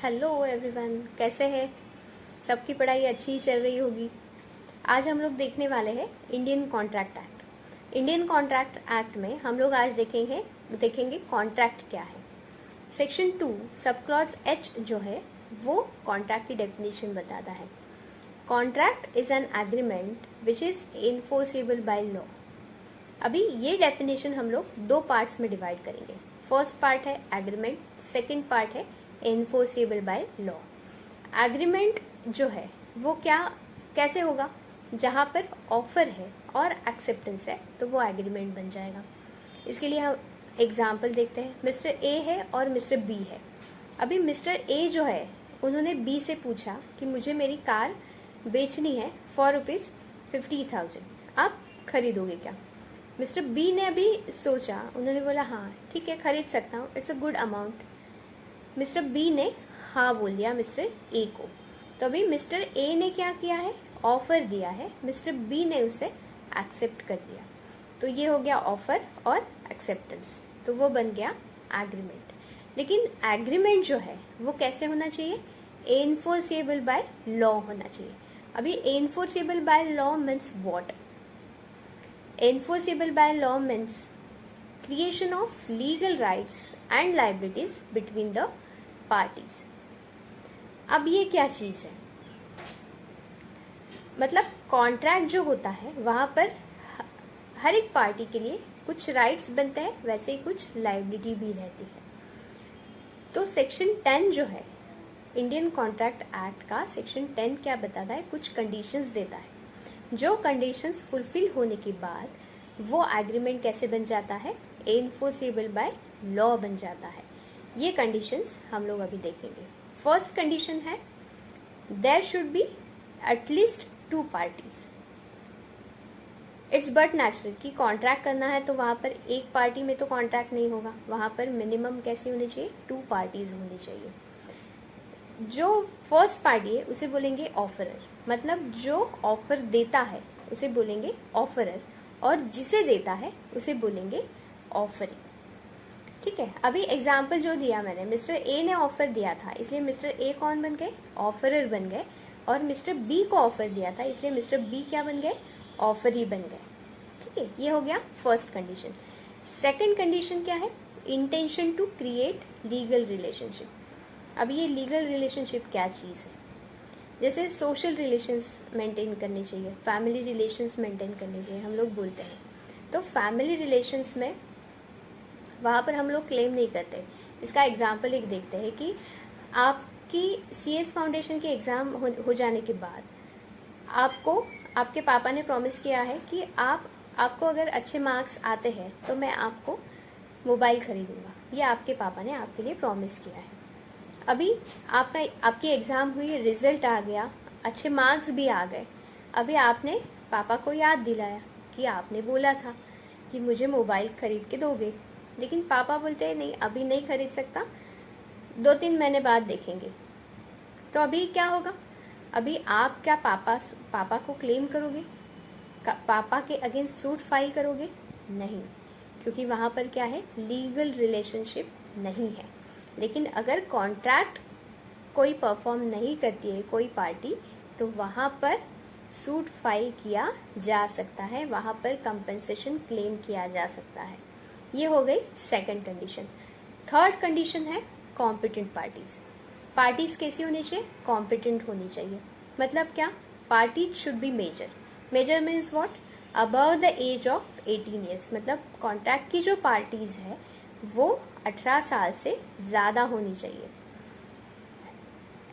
Hello everyone, कैसे हैं? सबकी पढ़ाई अच्छी ही चल रही होगी। आज हम लोग देखने वाले हैं Indian contract act. Indian contract act में हम लोग आज देखेंगे कॉन्ट्रैक्ट क्या है। सेक्शन 2 सब क्लॉज एच जो है वो कॉन्ट्रैक्ट की डेफिनेशन बताता है। Contract is an agreement which is enforceable by law. अभी ये डेफिनेशन हम लोग दो पार्ट्स में डिवाइड करेंगे। फर्स्ट पार्ट है एग्रीमेंट, सेकंड पार्ट है एनफोर्सेबल बाय लॉ। एग्रीमेंट जो है वो कैसे होगा? जहां पर ऑफर है और एक्सेप्टेंस है तो वो एग्रीमेंट बन जाएगा। इसके लिए हम एग्जाम्पल देखते हैं। मिस्टर ए है और मिस्टर बी है। अभी मिस्टर ए जो है उन्होंने बी से पूछा कि मुझे मेरी कार बेचनी है फॉर ₹50,000, आप खरीदोगे क्या? मिस्टर बी ने अभी सोचा, उन्होंने बोला हाँ ठीक है खरीद सकता हूँ, it's a good amount. Mr B ने हाँ बोल दिया मिस्टर ए को। तो अभी मिस्टर ए ने क्या किया है? ऑफर दिया है, मिस्टर बी ने उसे एक्सेप्ट कर दिया। तो ये हो गया ऑफर और एक्सेप्टेंस, तो वो बन गया एग्रीमेंट। लेकिन एग्रीमेंट जो है वो कैसे होना चाहिए? एनफोर्सेबल बाय लॉ होना चाहिए। अभी enforceable by law means what? Enforceable by law means creation of legal rights and liabilities between the parties. अब ये क्या चीज है? मतलब कॉन्ट्रैक्ट जो होता है वहां पर हर एक पार्टी के लिए कुछ राइट्स बनते हैं, वैसे ही कुछ लाइबिलिटी भी रहती है। तो सेक्शन 10 जो है इंडियन कॉन्ट्रैक्ट एक्ट का सेक्शन 10 क्या बताता है? कुछ कंडीशंस देता है। जो कंडीशंस फुलफिल होने के बाद वो एग्रीमेंट कैसे बन जाता है? एनफोर्सेबल बाय लॉ बन जाता है। ये कंडीशंस हम लोग अभी देखेंगे। फर्स्ट कंडीशन है there should be at least 2 parties. It's but natural कि कॉन्ट्रैक्ट करना है तो वहां पर एक पार्टी में तो कॉन्ट्रैक्ट नहीं होगा, वहां पर मिनिमम कैसी होनी चाहिए? 2 पार्टीज होनी चाहिए। जो फर्स्ट पार्टी है उसे बोलेंगे ऑफरर, मतलब जो ऑफर देता है उसे बोलेंगे ऑफरर, और जिसे देता है उसे बोलेंगे ऑफरी। ठीक है, अभी एग्जाम्पल जो दिया मैंने, मिस्टर ए ने ऑफर दिया था इसलिए मिस्टर ए कौन बन गए? ऑफरर बन गए। और मिस्टर बी को ऑफर दिया था इसलिए मिस्टर बी क्या बन गए? ऑफरी बन गए। ठीक है, ये हो गया फर्स्ट कंडीशन। सेकेंड कंडीशन क्या है? Intention to create legal relationship. अब ये लीगल रिलेशनशिप क्या चीज़ है? जैसे सोशल रिलेशंस मेंटेन करने चाहिए, फैमिली रिलेशंस मेंटेन करने चाहिए, हम लोग बोलते हैं। तो फैमिली रिलेशंस में वहाँ पर हम लोग क्लेम नहीं करते। इसका एग्जाम्पल एक देखते हैं कि आपकी CS फाउंडेशन के एग्ज़ाम हो जाने के बाद आपको आपके पापा ने प्रॉमिस किया है कि आपको अगर अच्छे मार्क्स आते हैं तो मैं आपको मोबाइल खरीदूंगा। ये आपके पापा ने आपके लिए प्रॉमिस किया है। अभी आपकी एग्ज़ाम हुई, रिजल्ट आ गया, अच्छे मार्क्स भी आ गए। अभी आपने पापा को याद दिलाया कि आपने बोला था कि मुझे मोबाइल खरीद के दोगे, लेकिन पापा बोलते हैं नहीं अभी नहीं खरीद सकता, 2-3 महीने बाद देखेंगे। तो अभी क्या होगा? अभी आप क्या पापा को क्लेम करोगे? पापा के अगेंस्ट सूट फाइल करोगे? नहीं, क्योंकि वहाँ पर क्या है? लीगल रिलेशनशिप नहीं है। लेकिन अगर कॉन्ट्रैक्ट कोई परफॉर्म नहीं करती है कोई पार्टी, तो वहाँ पर सूट फाइल किया जा सकता है, वहाँ पर कंपनसेशन क्लेम किया जा सकता है। ये हो गई सेकंड कंडीशन। थर्ड कंडीशन है कॉम्पिटेंट पार्टीज। पार्टीज कैसी होनी चाहिए? कॉम्पिटेंट होनी चाहिए। मतलब क्या? Party should be major. Major means what? Above the age of 18 years. मतलब कॉन्ट्रैक्ट की जो पार्टीज है वो 18 साल से ज्यादा होनी चाहिए।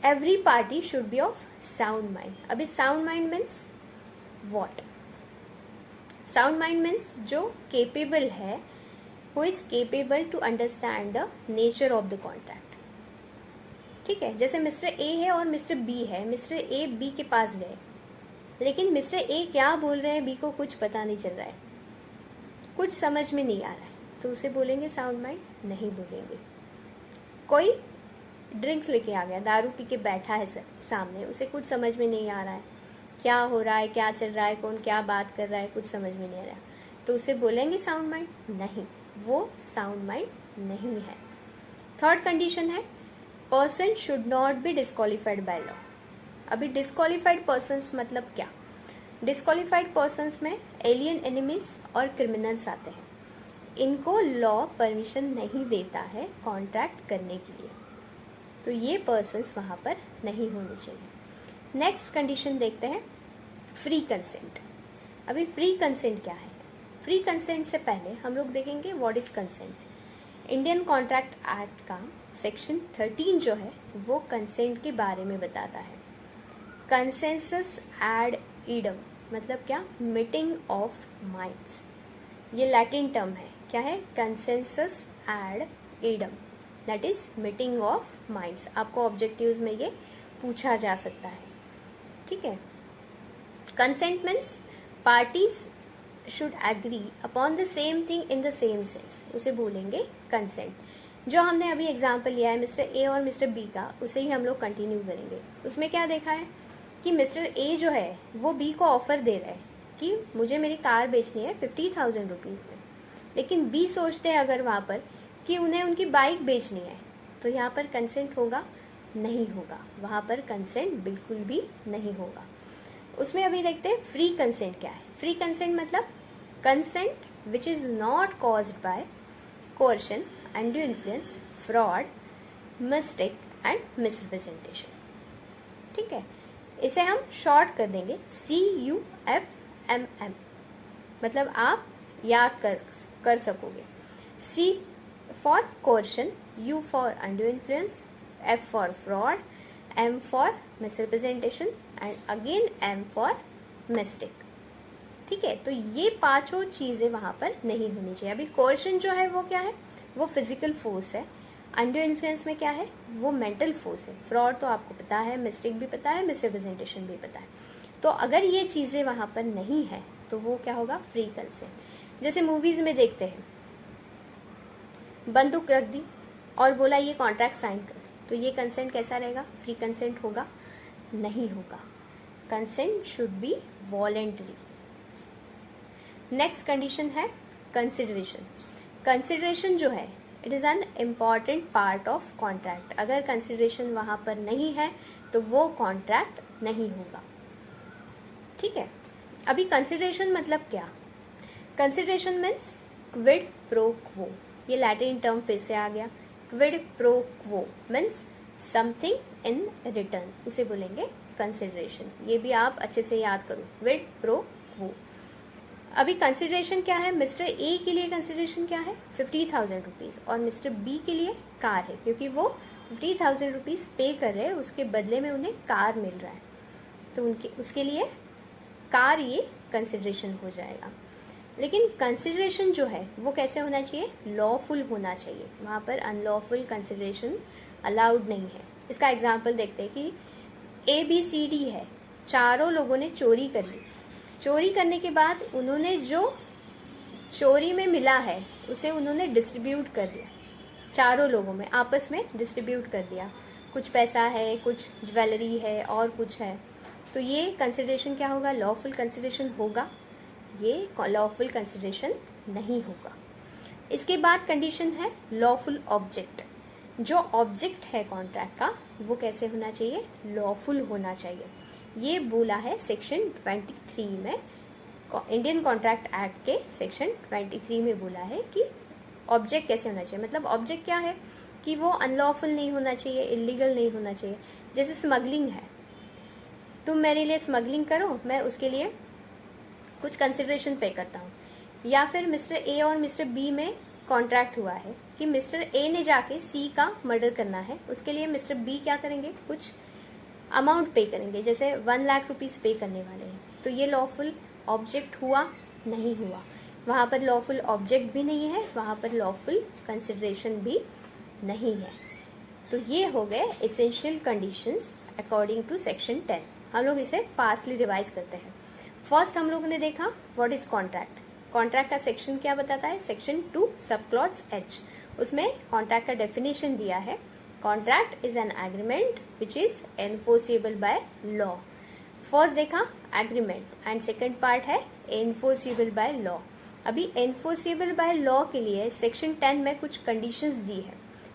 Every party should be of sound mind. अभी sound mind means what? Sound mind means जो केपेबल है, who is capable to understand the nature of the contract. ठीक है, जैसे मिस्टर ए है और मिस्टर बी है। मिस्टर ए बी के पास गए, लेकिन मिस्टर ए क्या बोल रहे हैं बी को कुछ पता नहीं चल रहा है, कुछ समझ में नहीं आ रहा है, तो उसे बोलेंगे साउंड माइंड? नहीं बोलेंगे। कोई ड्रिंक्स लेके आ गया, दारू पी के बैठा है सामने, उसे कुछ समझ में नहीं आ रहा है, क्या हो रहा है, क्या चल रहा है, कौन क्या बात कर रहा है, कुछ समझ में नहीं आ रहा, तो उसे बोलेंगे साउंड माइंड? नहीं, वो साउंड माइंड नहीं है। थर्ड कंडीशन है person should not be disqualified by law. अभी डिस्क्वालिफाइड पर्सन्स मतलब क्या? डिस्क्वालिफाइड पर्सन्स में एलियन एनिमीज और क्रिमिनल्स आते हैं। इनको लॉ परमिशन नहीं देता है कॉन्ट्रैक्ट करने के लिए, तो ये पर्सन्स वहाँ पर नहीं होने चाहिए। नेक्स्ट कंडीशन देखते हैं, फ्री कंसेंट। अभी फ्री कंसेंट क्या है? फ्री कंसेंट से पहले हम लोग देखेंगे what is consent. Indian contract act का सेक्शन 13 जो है वो कंसेंट के बारे में बताता है। कंसेंसस एड ईडम मतलब क्या? Meeting of minds. ये लैटिन टर्म है, क्या है? Consensus ad idem, that is meeting of minds. आपको ऑब्जेक्टिव्स में ये पूछा जा सकता है, ठीक है। Consent means parties should agree upon the same thing in the same sense, उसे बोलेंगे कंसेंट। जो हमने अभी एग्जाम्पल लिया है मिस्टर ए और मिस्टर बी का, उसे ही हम लोग कंटिन्यू करेंगे। उसमें क्या देखा है कि मिस्टर ए जो है वो बी को ऑफर दे रहा है कि मुझे मेरी कार बेचनी है 50,000 रुपीज़ में, लेकिन बी सोचते हैं अगर वहाँ पर कि उन्हें उनकी बाइक बेचनी है, तो यहाँ पर कंसेंट होगा? नहीं होगा, वहाँ पर कंसेंट बिल्कुल भी नहीं होगा। उसमें अभी देखते हैं फ्री कंसेंट क्या है। फ्री कंसेंट मतलब consent which is not caused by coercion, undue influence, fraud, mistake and misrepresentation, ठीक है। इसे हम शॉर्ट कर देंगे CUFMM, मतलब आप याद कर सकोगे। C for coercion, U for undue influence, F for fraud, M for misrepresentation and again M for mistake, ठीक है। तो ये पांचों चीजें वहां पर नहीं होनी चाहिए। अभी कोर्शन जो है वो क्या है? वो फिजिकल फोर्स है। अनड्यू इन्फ्लुएंस में क्या है? वो मेंटल फोर्स है। फ्रॉड तो आपको पता है, मिस्टेक भी पता है, मिसरिप्रेजेंटेशन भी पता है। तो अगर ये चीजें वहां पर नहीं है तो वो क्या होगा? Free consent. जैसे मूवीज में देखते हैं, बंदूक रख दी और बोला ये कॉन्ट्रैक्ट साइन कर, तो ये कंसेंट कैसा रहेगा? फ्री कंसेंट होगा? नहीं होगा। Consent should be voluntary. Next condition है कंसिडरेशन। कंसिडरेशन जो है it is an important part of contract. अगर कंसिडरेशन वहां पर नहीं है तो वो कॉन्ट्रैक्ट नहीं होगा, ठीक है। अभी कंसिडरेशन मतलब क्या? कंसिडरेशन मीन्स क्विड प्रो क्वो, ये लैटिन टर्म फिर से आ गया। Kwid pro quo means something in return, उसे बोलेंगे कंसिडरेशन। ये भी आप अच्छे से याद करो, क्विड प्रो क्वो। अभी कंसिडरेशन क्या है? मिस्टर ए के लिए कंसिडरेशन क्या है? 50,000 रुपीज़, और मिस्टर बी के लिए कार है, क्योंकि वो 50,000 रुपीज़ पे कर रहे हैं, उसके बदले में उन्हें कार मिल रहा है, तो उसके लिए कार ये कंसिडरेशन हो जाएगा। लेकिन कंसिडरेशन जो है वो कैसे होना चाहिए? लॉफुल होना चाहिए। वहाँ पर अनलॉफुल कंसिडरेशन अलाउड नहीं है। इसका एग्जाम्पल देखते हैं कि ABCD है, चारों लोगों ने चोरी कर ली। चोरी करने के बाद उन्होंने जो चोरी में मिला है उसे उन्होंने डिस्ट्रीब्यूट कर दिया, चारों लोगों में आपस में डिस्ट्रीब्यूट कर दिया। कुछ पैसा है, कुछ ज्वेलरी है और कुछ है, तो ये कंसिडरेशन क्या होगा? लॉफुल कंसिडरेशन होगा? ये लॉफुल कंसिडरेशन नहीं होगा। इसके बाद कंडीशन है लॉफुल ऑब्जेक्ट। जो ऑब्जेक्ट है कॉन्ट्रैक्ट का वो कैसे होना चाहिए? लॉफुल होना चाहिए। ये बोला है सेक्शन 23 में, इंडियन कॉन्ट्रैक्ट एक्ट के सेक्शन 23 में बोला है कि ऑब्जेक्ट कैसे होना चाहिए। मतलब ऑब्जेक्ट क्या है कि वो अनलॉफुल नहीं होना चाहिए, इलीगल नहीं होना चाहिए। जैसे स्मगलिंग है, तुम मेरे लिए स्मगलिंग करो, मैं उसके लिए कुछ कंसिडरेशन पे करता हूँ। या फिर मिस्टर ए और मिस्टर बी में कॉन्ट्रैक्ट हुआ है कि मिस्टर ए ने जाके सी का मर्डर करना है, उसके लिए मिस्टर बी क्या करेंगे? कुछ अमाउंट पे करेंगे, जैसे 1 लाख रुपीज़ पे करने वाले हैं, तो ये लॉफुल ऑब्जेक्ट हुआ? नहीं हुआ। वहाँ पर लॉफुल ऑब्जेक्ट भी नहीं है, वहाँ पर लॉफुल कंसिडरेशन भी नहीं है। तो ये हो गए essential conditions according to section 10। हम लोग इसे फास्टली रिवाइज करते हैं। फर्स्ट हम लोगों ने देखा व्हाट इज कॉन्ट्रैक्ट। कॉन्ट्रैक्ट का सेक्शन क्या बताता है? सेक्शन 2 सब क्लॉज H, उसमें कॉन्ट्रैक्ट का डेफिनेशन दिया है। Contract is an agreement which is enforceable by law. First देखा एग्रीमेंट एंड सेकंड पार्ट है एनफोर्सेबल बाय लॉ। अभी एनफोर्सेबल बाय लॉ के लिए सेक्शन 10 में कुछ कंडीशंस दी है।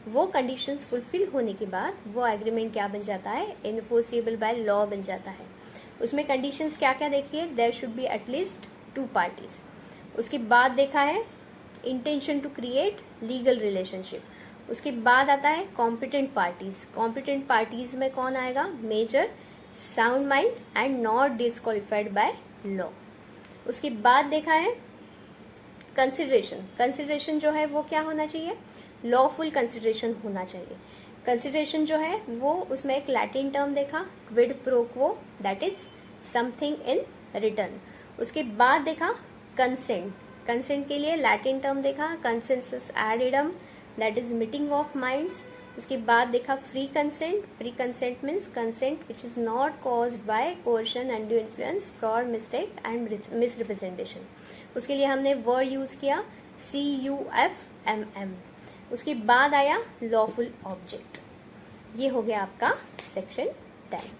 वो कंडीशंस फुलफिल होने के बाद वो एग्रीमेंट क्या बन जाता है, इन्फोर्सिबल बाय लॉ बन जाता है। उसमें कंडीशंस क्या क्या देखिए, there should be at least 2 parties. उसके बाद देखा है intention to create legal relationship. उसके बाद आता है कॉम्पिटेंट पार्टीज। कॉम्पिटेंट पार्टीज में कौन आएगा, major, sound mind and not disqualified by law. उसके बाद देखा है कंसिडरेशन। कंसिडरेशन जो है वो क्या होना चाहिए, लॉफुल कंसिडरेशन होना चाहिए। कंसिडरेशन जो है वो उसमें एक लैटिन टर्म देखा, quid pro quo, that is something in return. उसके बाद देखा कंसेंट। कंसेंट के लिए लैटिन टर्म देखा consensus ad idem, that is meeting of minds. उसके बाद देखा free consent. Free consent means consent which is not caused by coercion, undue influence, fraud, mistake and misrepresentation. उसके लिए हमने वर्ड यूज किया CUFMM। उसके बाद आया लॉफुल ऑब्जेक्ट। ये हो गया आपका सेक्शन 10।